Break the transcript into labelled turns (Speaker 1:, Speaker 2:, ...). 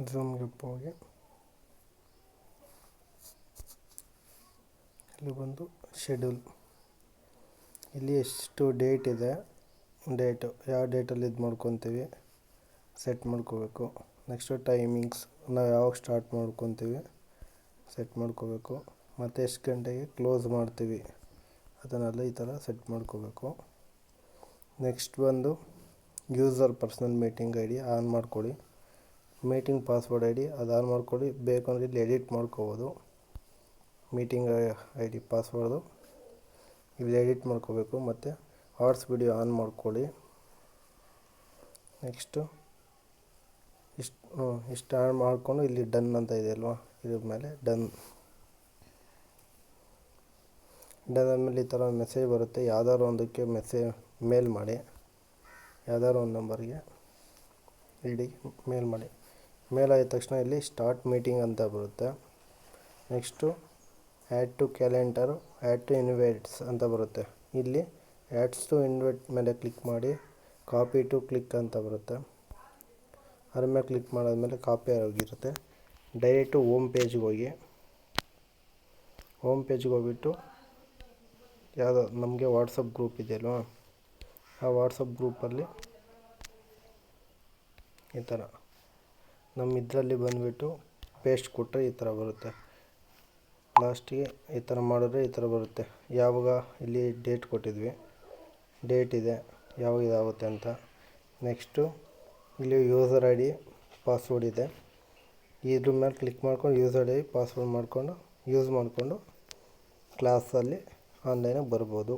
Speaker 1: ಝೂಮ್ಗೆ ಹೋಗಿ ಇಲ್ಲಿ ಬಂದು ಶೆಡ್ಯೂಲ್, ಇಲ್ಲಿ ಎಷ್ಟು ಡೇಟ್ ಇದೆ, ಡೇಟು ಯಾವ ಡೇಟಲ್ಲಿ ಇದು ಮಾಡ್ಕೊತೀವಿ ಸೆಟ್ ಮಾಡ್ಕೋಬೇಕು. ನೆಕ್ಸ್ಟು ಟೈಮಿಂಗ್ಸ್, ನಾವು ಯಾವಾಗ ಸ್ಟಾರ್ಟ್ ಮಾಡ್ಕೊತೀವಿ ಸೆಟ್ ಮಾಡ್ಕೋಬೇಕು. ಮತ್ತು ಎಷ್ಟು ಗಂಟೆಗೆ ಕ್ಲೋಸ್ ಮಾಡ್ತೀವಿ ಅದನ್ನೆಲ್ಲ ಈ ಥರ ಸೆಟ್ ಮಾಡ್ಕೋಬೇಕು. ನೆಕ್ಸ್ಟ್ ಬಂದು user personal meeting I D on ಮಾಡ್ಕೊಳ್ಳಿ. ಮೀಟಿಂಗ್ ಪಾಸ್ವರ್ಡ್ ಐ ಡಿ ಅದು ಆನ್ ಮಾಡ್ಕೊಳ್ಳಿ. ಬೇಕಂದರೆ ಇಲ್ಲಿ ಎಡಿಟ್ ಮಾಡ್ಕೋಬೋದು. ಮೀಟಿಂಗ್ ಐ ಡಿ ಪಾಸ್ವರ್ಡು ಇಲ್ಲಿ ಎಡಿಟ್ ಮಾಡ್ಕೋಬೇಕು. ಮತ್ತು ವಾಟ್ಸ್ ವಿಡಿಯೋ ಆನ್ ಮಾಡ್ಕೊಳ್ಳಿ. ನೆಕ್ಸ್ಟು ಇಷ್ಟು ಆನ್ ಮಾಡಿಕೊಂಡು ಇಲ್ಲಿ ಡನ್ ಅಂತ ಇದೆ ಅಲ್ವಾ, ಇದ್ರ ಮೇಲೆ ಡನ್ ಆದಮೇಲೆ ಈ ಥರ ಮೆಸೇಜ್ ಬರುತ್ತೆ. ಯಾವ್ದಾದ್ರು ಒಂದಕ್ಕೆ ಮೇಲ್ ಮಾಡಿ, ಯಾವ್ದಾದ್ರು ಒಂದು ನಂಬರ್ಗೆ ಐಡಿಗೆ ಮೇಲ್ ಮಾಡಿ. ಮೇಲ್ ಆದ ತಕ್ಷಣ ಇಲ್ಲಿ ಸ್ಟಾರ್ಟ್ ಮೀಟಿಂಗ್ ಅಂತ ಬರುತ್ತೆ. Next add to calendar, add to invites ಅಂತ ಬರುತ್ತೆ. ಇಲ್ಲಿ ಆ್ಯಡ್ಸ್ ಟು ಇನ್ವೈಟ್ ಮೇಲೆ ಕ್ಲಿಕ್ ಮಾಡಿ ಕಾಪಿ ಟು ಕ್ಲಿಕ್ ಅಂತ ಬರುತ್ತೆ. ಅದ್ರ ಮೇಲೆ ಕ್ಲಿಕ್ ಮಾಡಾದ್ಮೇಲೆ ಕಾಪಿ ಆಗಿರುತ್ತೆ. ಡೈರೆಕ್ಟು ಹೋಮ್ ಪೇಜ್ಗೆ ಹೋಗಿ, ಹೋಮ್ ಪೇಜ್ಗೆ ಹೋಗ್ಬಿಟ್ಟು ಯಾವುದೋ ನಮಗೆ ವಾಟ್ಸಪ್ ಗ್ರೂಪ್ ಇದೆಯಲ್ವ, ಆ ವಾಟ್ಸಪ್ ಗ್ರೂಪಲ್ಲಿ ಈ ಥರ ನಮ್ಮ ಇದರಲ್ಲಿ ಬಂದುಬಿಟ್ಟು ಪೇಸ್ಟ್ ಕೊಟ್ಟರೆ ಈ ಥರ ಬರುತ್ತೆ. ಲಾಸ್ಟಿಗೆ ಈ ಥರ ಮಾಡಿದ್ರೆ ಈ ಥರ ಬರುತ್ತೆ. ಯಾವಾಗ ಇಲ್ಲಿ ಡೇಟ್ ಕೊಟ್ಟಿದ್ವಿ, ಡೇಟ್ ಇದೆ ಯಾವಾಗ ಇದಾಗುತ್ತೆ ಅಂತ. ನೆಕ್ಸ್ಟು ಇಲ್ಲಿ ಯೂಸರ್ ಐ ಡಿ ಪಾಸ್ವರ್ಡ್ ಇದೆ. ಇದ್ರ ಮೇಲೆ ಕ್ಲಿಕ್ ಮಾಡ್ಕೊಂಡು user I D password use ಮಾಡಿಕೊಂಡು ಕ್ಲಾಸಲ್ಲಿ ಆನ್ಲೈನಿಗೆ ಬರ್ಬೋದು.